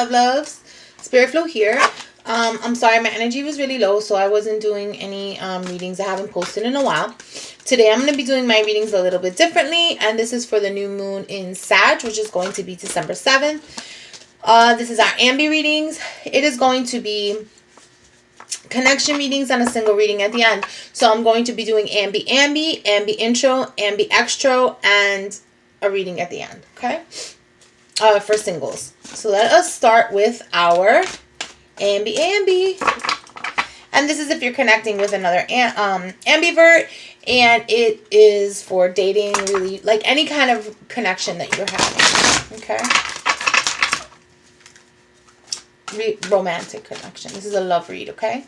loves. Spirit Flow here. I'm sorry, my energy was really low, so I wasn't doing any readings. I haven't posted in a while. Today I'm going to be doing my readings a little bit differently, and this is for the new moon in Sag, which is going to be December 7th. This is our Ambi readings. It is going to be connection readings and a single reading at the end. So I'm going to be doing Ambi-Ambi, Ambi Intro, Ambi Extro, and a reading at the end, okay? For singles. So let us start with our Ambi-Ambi. And this is if you're connecting with another ambivert, and it is for dating, really, like any kind of connection that you're having, okay? Romantic connection. This is a love read, okay?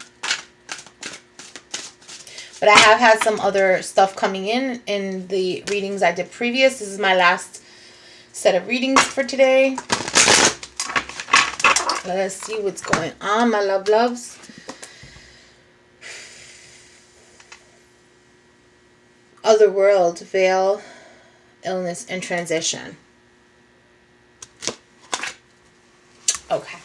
But I have had some other stuff coming in the readings I did previous. This is my last set of readings for today. Let us see what's going on, my loves. Other world, veil, illness, and transition. Okay.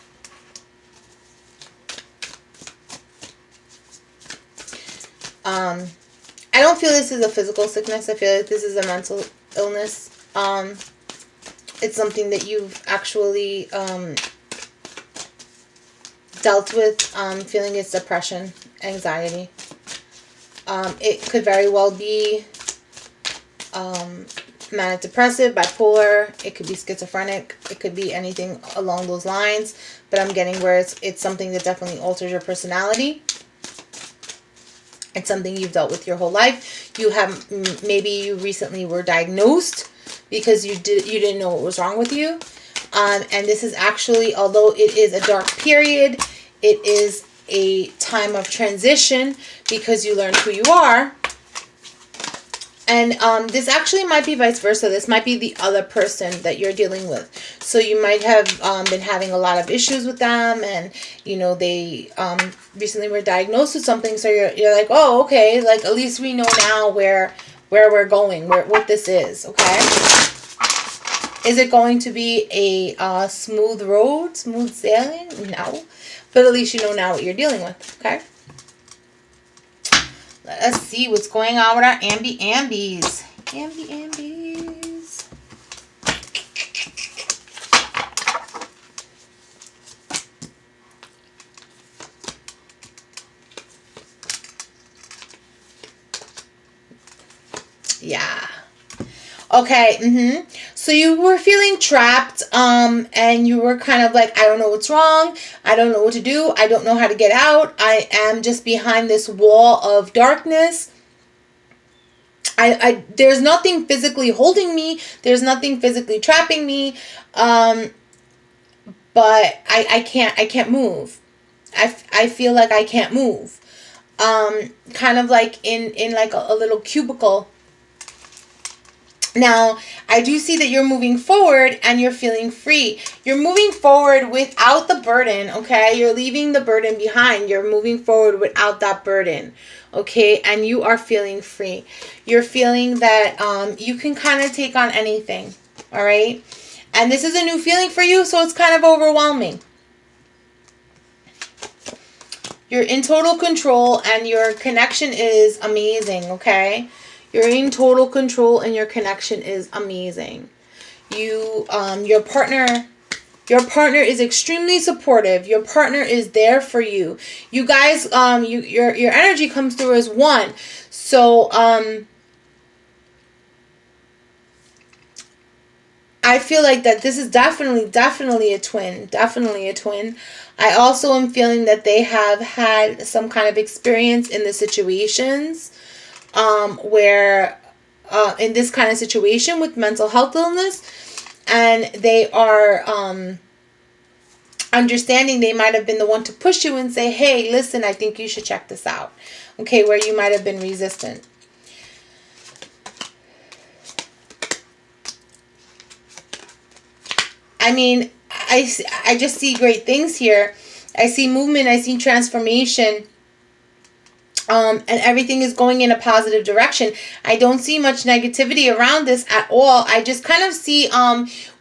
I don't feel this is a physical sickness. I feel like this is a mental illness. It's something that you've actually dealt with. Feeling it's depression, anxiety. It could very well be manic depressive, bipolar. It could be schizophrenic. It could be anything along those lines. But I'm getting where it's something that definitely alters your personality. It's something you've dealt with your whole life. You have, maybe you recently were diagnosed because you didn't know what was wrong with you. And this is actually, although it is a dark period, it is a time of transition because you learned who you are. And this actually might be vice versa. This might be the other person that you're dealing with. So you might have been having a lot of issues with them, and you know they recently were diagnosed with something. So you're like, oh, okay, like at least we know now where we're going, what this is. Okay, is it going to be a smooth road, smooth sailing? No, but at least you know now what you're dealing with. Okay. Let us see what's going on with our Ambi-Ambis. Ambi-Ambis. Yeah. Okay, So you were feeling trapped, and you were kind of like, I don't know what's wrong. I don't know what to do. I don't know how to get out. I am just behind this wall of darkness. There's nothing physically holding me. There's nothing physically trapping me. But I can't move. I feel like I can't move. Kind of like in like a little cubicle. Now, I do see that you're moving forward and you're feeling free. You're moving forward without the burden, okay? You're leaving the burden behind. You're moving forward without that burden, okay? And you are feeling free. You're feeling that you can kind of take on anything, all right? And this is a new feeling for you, so it's kind of overwhelming. You're in total control and your connection is amazing, okay? You're in total control and your connection is amazing. Your partner is extremely supportive. Your partner is there for you. You guys, your energy comes through as one. So, I feel like that this is definitely a twin. Definitely a twin. I also am feeling that they have had some kind of experience in the situations where in this kind of situation with mental health illness, and they are understanding. They might have been the one to push you and say, hey, listen, I think you should check this out. Okay, where you might have been resistant. I mean, I just see great things here. I see movement. I see transformation. And everything is going in a positive direction. I don't see much negativity around this at all. I just kind of see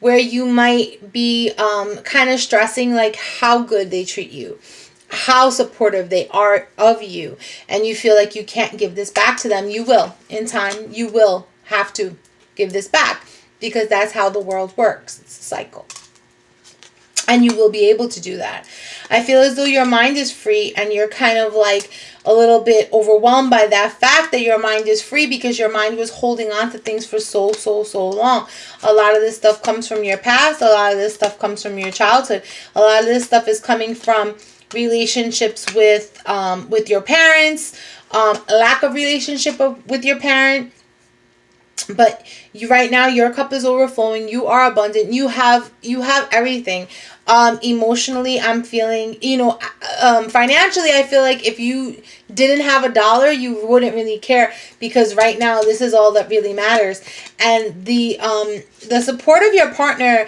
where you might be kind of stressing like how good they treat you, how supportive they are of you, and you feel like you can't give this back to them. You will. In time, you will have to give this back, because that's how the world works. It's a cycle. And you will be able to do that. I feel as though your mind is free, and you're kind of like a little bit overwhelmed by that fact that your mind is free, because your mind was holding on to things for so long. A lot of this stuff comes from your past. A lot of this stuff comes from your childhood. A lot of this stuff is coming from relationships with your parents, lack of relationship with your parent. But you, right now, your cup is overflowing. You are abundant. You have everything. Emotionally, I'm feeling, financially, I feel like if you didn't have $1, you wouldn't really care, because right now this is all that really matters. And the support of your partner,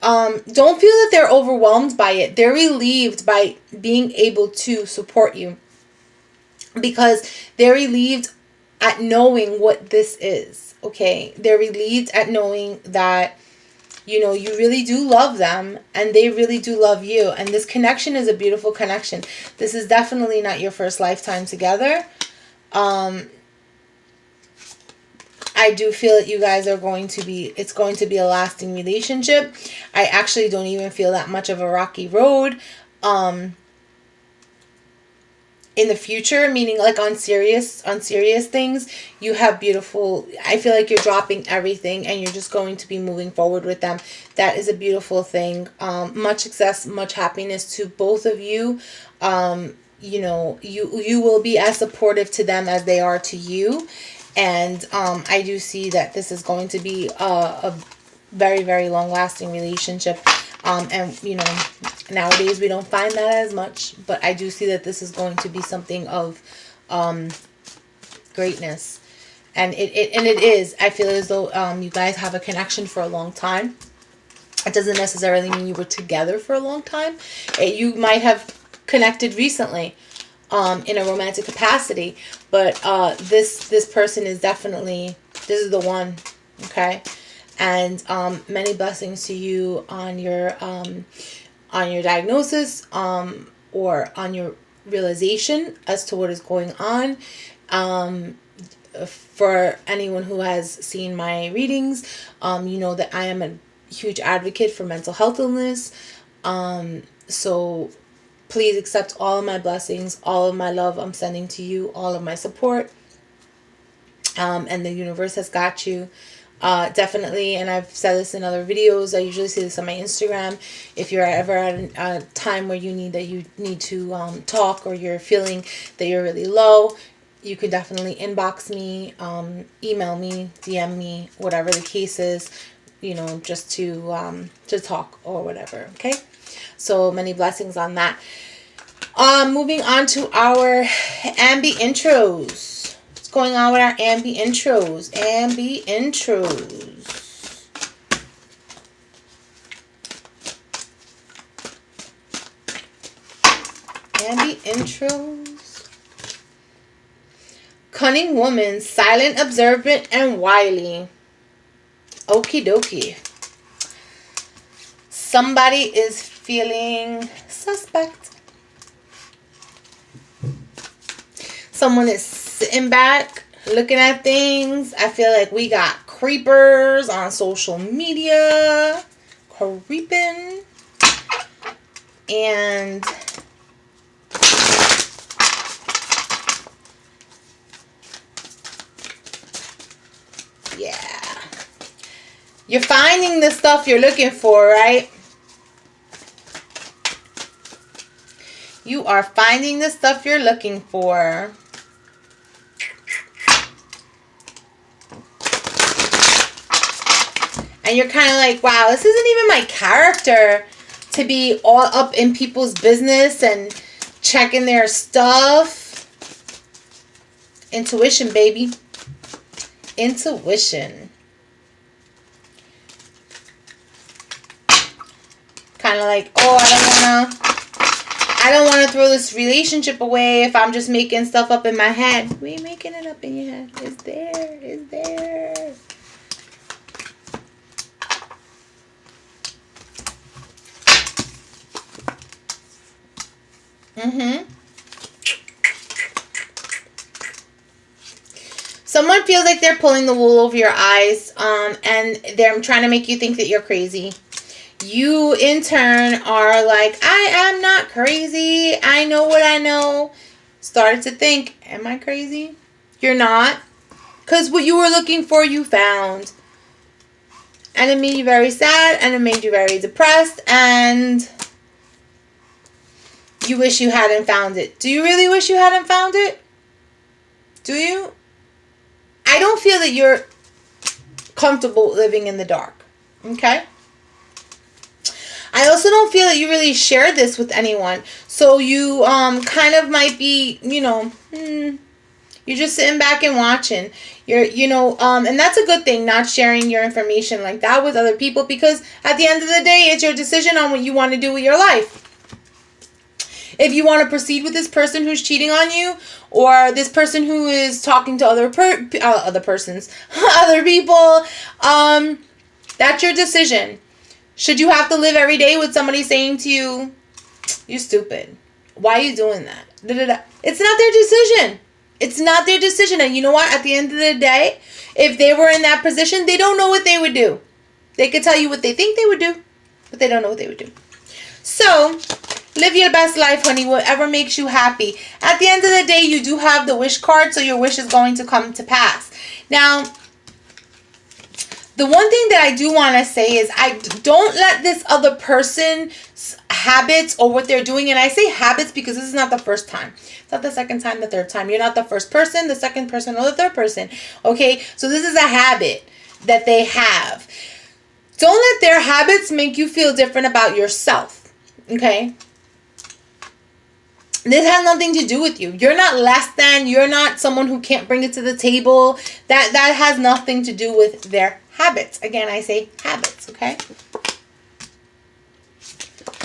don't feel that they're overwhelmed by it. They're relieved by being able to support you, because they're relieved at knowing what this is. Okay, they're relieved at knowing that, you really do love them, and they really do love you. And this connection is a beautiful connection. This is definitely not your first lifetime together. I do feel that you guys are it's going to be a lasting relationship. I actually don't even feel that much of a rocky road. In the future, meaning like on serious things, you have beautiful, I feel like you're dropping everything and you're just going to be moving forward with them. That is a beautiful thing. Much success, much happiness to both of you. You will be as supportive to them as they are to you. And I do see that this is going to be a very, very long lasting relationship. And nowadays we don't find that as much, but I do see that this is going to be something of greatness. And it is. I feel as though you guys have a connection for a long time. It doesn't necessarily mean you were together for a long time. You might have connected recently in a romantic capacity, but this person is definitely, this is the one. Okay. And many blessings to you on your diagnosis, or on your realization as to what is going on. For anyone who has seen my readings, you know that I am a huge advocate for mental health illness. So please accept all of my blessings, all of my love I'm sending to you, all of my support. And the universe has got you. Definitely, and I've said this in other videos, I usually say this on my Instagram, if you're ever at a time where you need to talk, or you're feeling that you're really low, you can definitely inbox me, email me, DM me, whatever the case is, just to talk or whatever, okay? So many blessings on that. Moving on to our Ambi intros. Going on with our Ambi intros. Ambi intros. Ambi intros. Cunning woman, silent, observant, and wily. Okie dokie. Somebody is feeling suspect. Someone is sitting back, looking at things. I feel like we got creepers on social media, creeping, and yeah, you're finding the stuff you're looking for, right? You are finding the stuff you're looking for. And you're kind of like, wow, this isn't even my character to be all up in people's business and checking their stuff. Intuition, baby. Intuition. Kind of like, oh, I don't want to throw this relationship away if I'm just making stuff up in my head. We ain't making it up in your head. It's there. It's there. Someone feels like they're pulling the wool over your eyes, and they're trying to make you think that you're crazy. You, in turn, are like, I am not crazy. I know what I know. Started to think, am I crazy? You're not. Because what you were looking for, you found. And it made you very sad, and it made you very depressed, and you wish you hadn't found it. Do you really wish you hadn't found it? Do you? I don't feel that you're comfortable living in the dark. Okay? I also don't feel that you really share this with anyone. So you kind of might be, you're just sitting back and watching. And that's a good thing, not sharing your information like that with other people, because at the end of the day, it's your decision on what you want to do with your life. If you want to proceed with this person who's cheating on you, or this person who is talking to other people, that's your decision. Should you have to live every day with somebody saying to you, you stupid, why are you doing that? It's not their decision. It's not their decision. And you know what? At the end of the day, if they were in that position, they don't know what they would do. They could tell you what they think they would do, but they don't know what they would do. So live your best life, honey, whatever makes you happy. At the end of the day, you do have the wish card, so your wish is going to come to pass. Now, the one thing that I do want to say is I don't let this other person's habits or what they're doing, and I say habits because this is not the first time. It's not the second time, the third time. You're not the first person, the second person, or the third person. Okay? So this is a habit that they have. Don't let their habits make you feel different about yourself. Okay? This has nothing to do with you. You're not less than. You're not someone who can't bring it to the table. That has nothing to do with their habits. Again, I say habits, okay?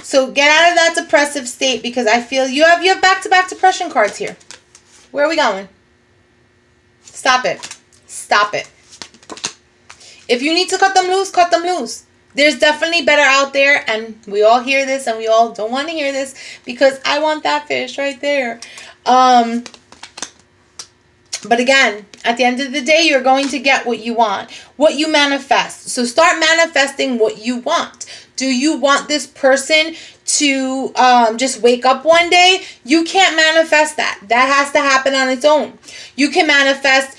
So get out of that depressive state, because I feel you have back-to-back depression cards here. Where are we going? Stop it. Stop it. If you need to cut them loose, cut them loose. There's definitely better out there, and we all hear this, and we all don't want to hear this, because I want that fish right there. But again, at the end of the day, you're going to get what you want, what you manifest. So start manifesting what you want. Do you want this person to just wake up one day? You can't manifest that. That has to happen on its own. You can manifest,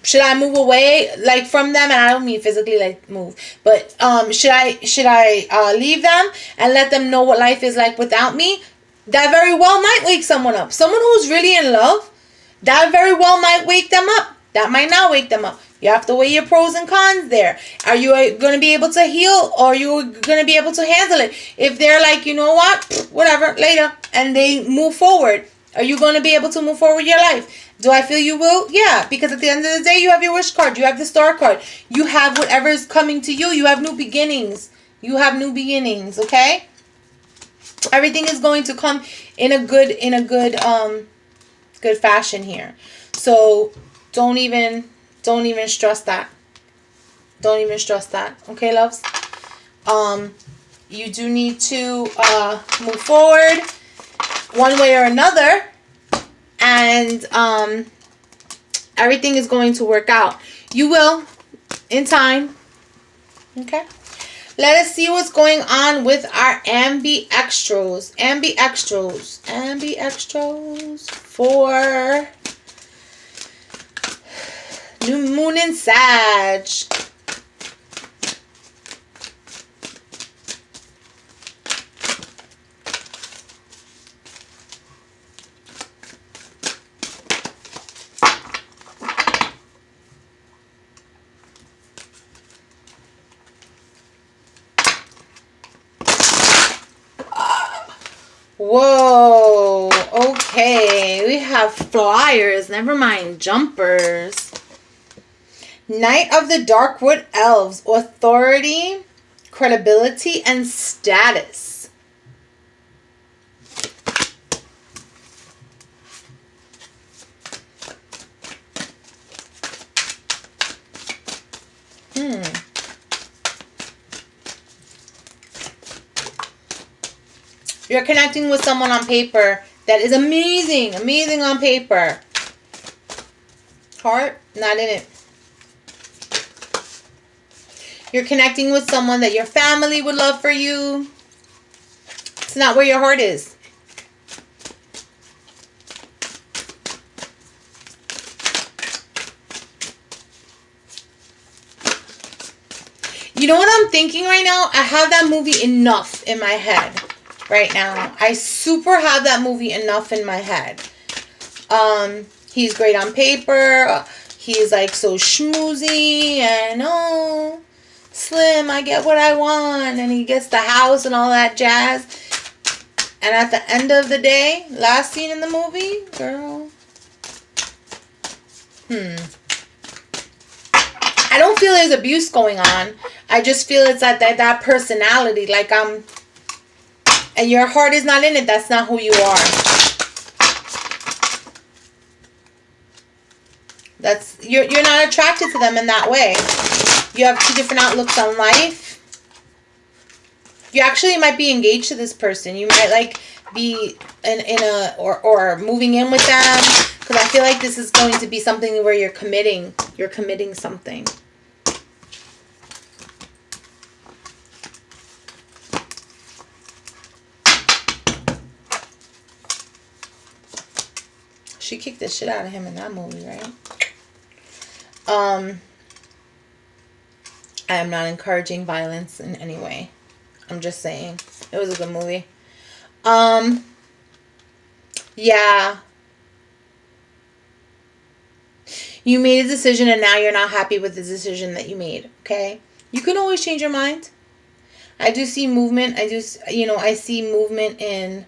should I move away from them? And I don't mean physically move, but should I leave them and let them know what life is like without me? That very well might wake someone up. Someone who's really in love, that very well might wake them up. That might not wake them up. You have to weigh your pros and cons there. Are you going to be able to heal, or are you going to be able to handle it? If they're like, you know what, whatever, later, and they move forward, are you going to be able to move forward your life? Do I feel you will? Yeah, because at the end of the day, you have your wish card. You have the star card. You have whatever is coming to you. You have new beginnings. You have new beginnings, okay? Everything is going to come in a good fashion here. So don't even stress that. Don't even stress that. Okay, loves? You do need to move forward one way or another, and everything is going to work out. You will in time. Okay? Let us see what's going on with our Ambi-Extros. Ambi-Extros. Ambi-Extros for New Moon in Sag. Whoa, okay, we have flyers, never mind, jumpers. Knight of the Darkwood Elves, authority, credibility, and status. You're connecting with someone on paper that is amazing. Amazing on paper. Heart, not in it. You're connecting with someone that your family would love for you. It's not where your heart is. You know what I'm thinking right now? I have that movie enough in my head right now. I super have that movie enough in my head. He's great on paper. He's like so schmoozy and oh, slim, I get what I want. And he gets the house and all that jazz. And at the end of the day, last scene in the movie, girl. I don't feel there's abuse going on. I just feel it's that personality. Like and your heart is not in it. That's not who you are. You're not attracted to them in that way. You have two different outlooks on life. You actually might be engaged to this person. You might like be or moving in with them, because I feel like this is going to be something where you're committing something. She kicked the shit out of him in that movie, right? I am not encouraging violence in any way. I'm just saying. It was a good movie. Yeah. You made a decision and now you're not happy with the decision that you made, okay? You can always change your mind. I do see movement. I see movement in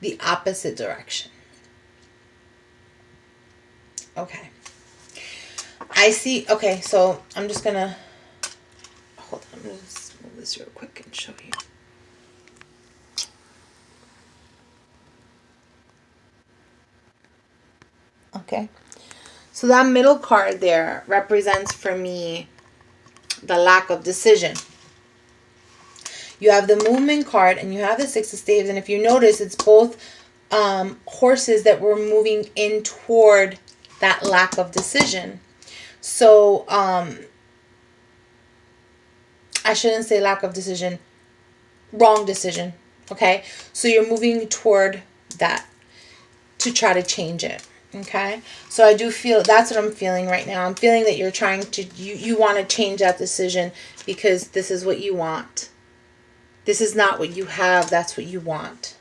the opposite direction. Okay. Okay, so I'm just gonna, hold on, I'm gonna just move this real quick and show you. Okay. So that middle card there represents for me the lack of decision. You have the movement card and you have the Six of Staves, and if you notice, it's both horses that were moving in toward that lack of decision. So I shouldn't say lack of decision, wrong decision. Okay, so you're moving toward that to try to change it. Okay, so I do feel, that's what I'm feeling right now. I'm feeling that you're trying to, you want to change that decision because this is what you want. This is not what you have, that's what you want.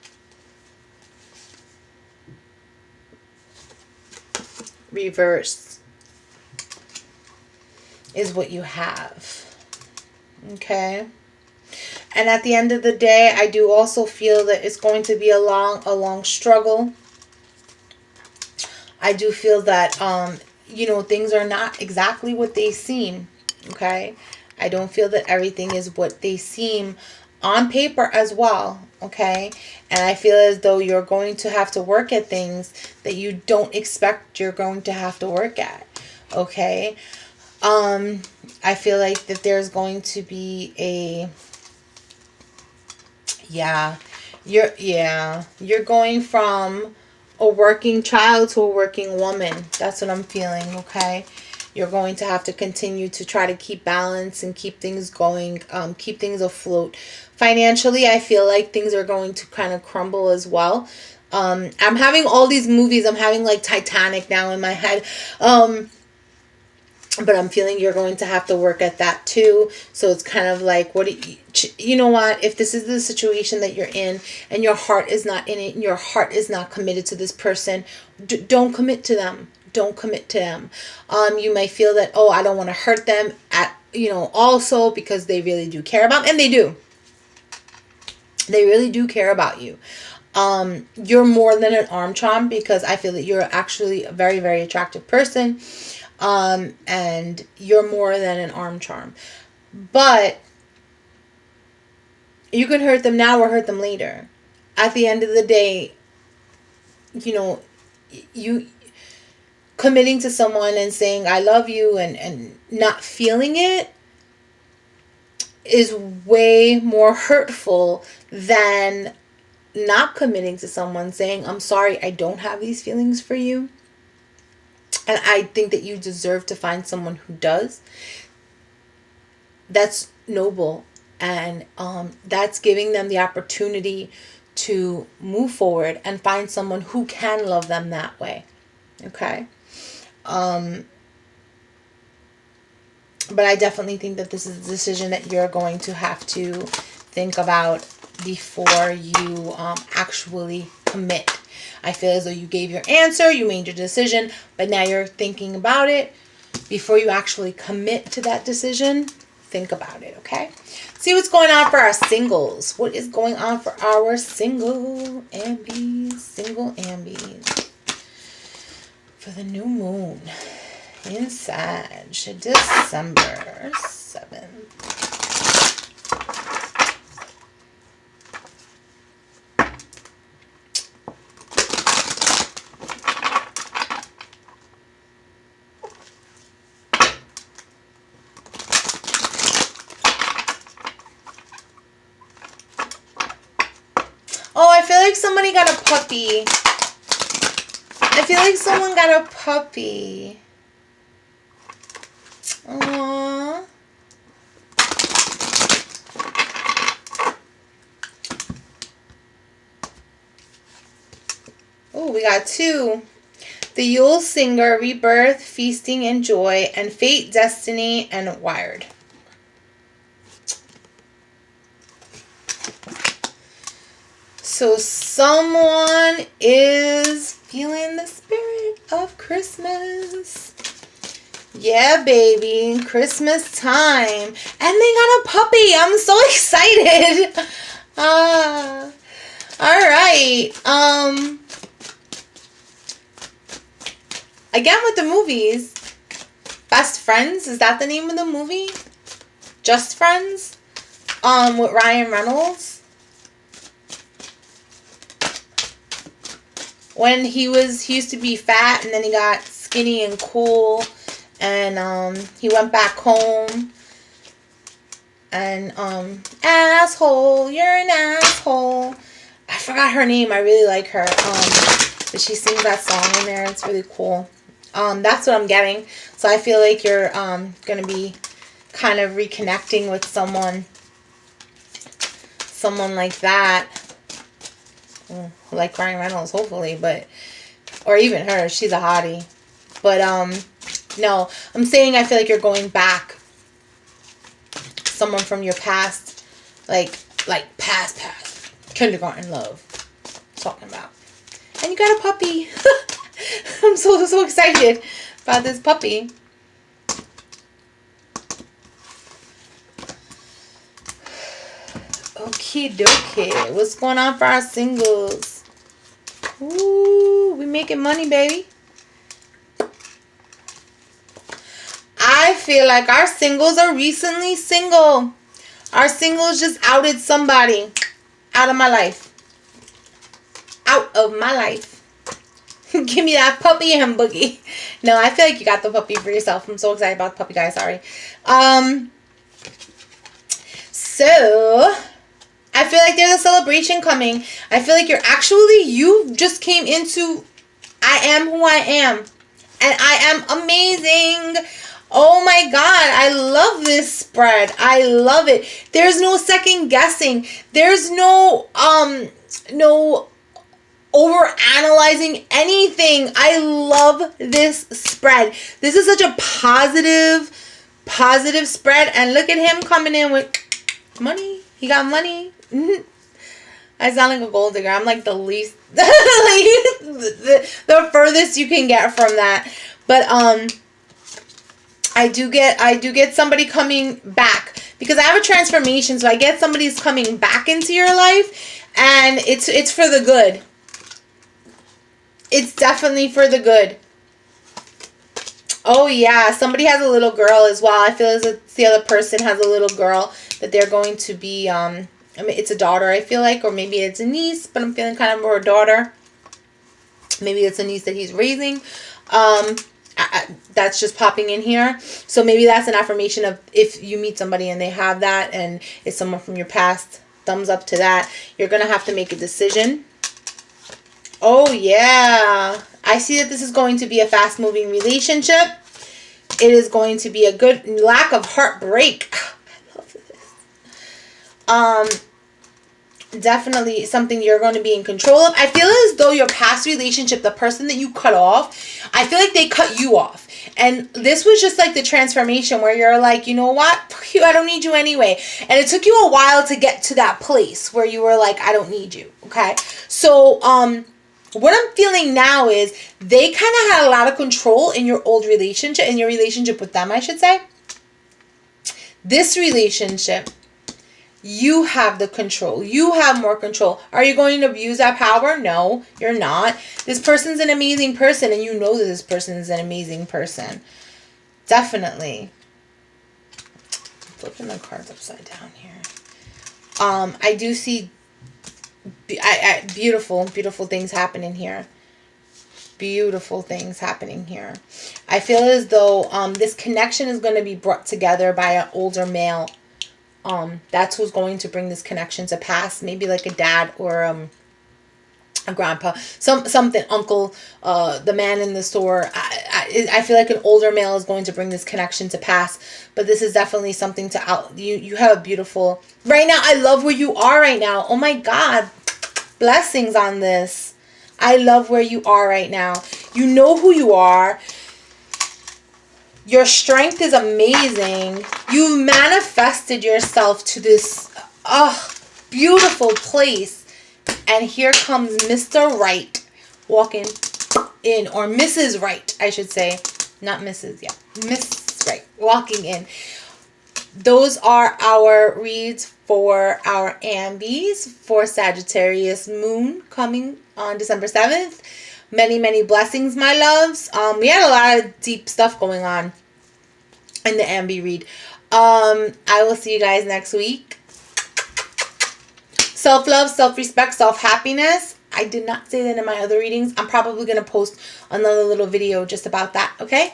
Reverse is what you have. Okay. And at the end of the day, I do also feel that it's going to be a long struggle. I do feel that, things are not exactly what they seem. Okay. I don't feel that everything is what they seem on paper as well. Okay. And I feel as though you're going to have to work at things that you don't expect you're going to have to work at. Okay. I feel like that there's going to be you're going from a working child to a working woman. That's what I'm feeling, okay? You're going to have to continue to try to keep balance and keep things going, keep things afloat. Financially, I feel like things are going to kind of crumble as well. I'm having all these movies. I'm having like Titanic now in my head. But I'm feeling you're going to have to work at that too. So it's kind of like, you know what? If this is the situation that you're in and your heart is not in it and your heart is not committed to this person, don't commit to them. Don't commit to them. You might feel that, oh, I don't want to hurt them also because they really do care about, and they do. They really do care about you. You're more than an arm charm, because I feel that you're actually a very, very attractive person. And you're more than an arm charm, but you can hurt them now or hurt them later. At the end of the day, committing to someone and saying I love you and not feeling it is way more hurtful than not committing to someone saying, I'm sorry, I don't have these feelings for you. And I think that you deserve to find someone who does. That's noble. And that's giving them the opportunity to move forward and find someone who can love them that way. Okay? But I definitely think that this is a decision that you're going to have to think about before you actually commit. I feel as though you gave your answer, you made your decision, but now you're thinking about it. Before you actually commit to that decision, think about it, okay? See what's going on for our singles. What is going on for our single Ambis? Single Ambis. For the new moon in Sag, December 7th. Oh, I feel like somebody got a puppy. I feel like someone got a puppy. Aww. Oh, we got two. The Yule Singer, Rebirth, Feasting and Joy, and Fate, Destiny, and Wired. So someone is feeling the spirit of Christmas. Yeah, baby. Christmas time. And they got a puppy. I'm so excited. All right. Again with the movies. Best Friends. Is that the name of the movie? Just Friends? With Ryan Reynolds. When he used to be fat and then he got skinny and cool and he went back home and asshole, you're an asshole. I forgot her name. I really like her. But she sings that song in there. It's really cool. That's what I'm getting. So I feel like you're going to be kind of reconnecting with someone like that. Like Ryan Reynolds, hopefully, but or even her, she's a hottie. But no, I'm saying I feel like you're going back. Someone from your past, like past kindergarten love. Talking about, and you got a puppy. I'm so excited about this puppy. Okie dokie. What's going on for our singles? Ooh, we making money, baby. I feel like our singles are recently single. Our singles just outed somebody out of my life. Out of my life. Give me that puppy and boogie. No, I feel like you got the puppy for yourself. I'm so excited about the puppy, guys. Sorry. So I feel like there's a celebration coming. I feel like you just came into I am who I am. And I am amazing. Oh my God. I love this spread. I love it. There's no second guessing. There's no over analyzing anything. I love this spread. This is such a positive spread. And look at him coming in with money. He got money. I sound like a gold digger. I'm like the least, the furthest you can get from that. But I do get somebody coming back because I have a transformation. So I get somebody's coming back into your life, and it's for the good. It's definitely for the good. Oh yeah, somebody has a little girl as well. I feel as if the other person has a little girl that they're going to be I mean, it's a daughter, I feel like, or maybe it's a niece, but I'm feeling kind of more a daughter. Maybe it's a niece that he's raising. That's just popping in here. So maybe that's an affirmation of if you meet somebody and they have that and it's someone from your past, thumbs up to that. You're going to have to make a decision. Oh, yeah. I see that this is going to be a fast-moving relationship. It is going to be a good lack of heartbreak. I love this. Definitely something you're going to be in control of. I feel as though your past relationship, the person that you cut off, I feel like they cut you off. And this was just like the transformation where you're like, you know what? Fuck you, I don't need you anyway. And it took you a while to get to that place where you were like, I don't need you. Okay. So, what I'm feeling now is they kind of had a lot of control in your old relationship, in your relationship with them, I should say. This relationship, you have the control. You have more control. Are you going to abuse that power? No, you're not. This person's an amazing person, and you know that this person is an amazing person. Definitely. I'm flipping the cards upside down here. I do see beautiful things happening here. Beautiful things happening here. I feel as though this connection is going to be brought together by an older male. That's who's going to bring this connection to pass. Maybe like a dad or a grandpa, something, uncle, the man in the store. I feel like an older male is going to bring this connection to pass. But this is definitely something to you have a beautiful right now. I love where you are right now. Oh my God, blessings on this. I love where you are right now. You know who you are. Your strength is amazing. You manifested yourself to this beautiful place. And here comes Mr. Right walking in. Or Mrs. Right, I should say. Not Mrs. Yeah. Miss Right walking in. Those are our reads for our Ambis for Sagittarius moon coming on December 7th. Many blessings, my loves. We had a lot of deep stuff going on in the Ambi read. I will see you guys next week. Self-love, self-respect, self-happiness. I did not say that in my other readings. I'm probably going to post another little video just about that, okay?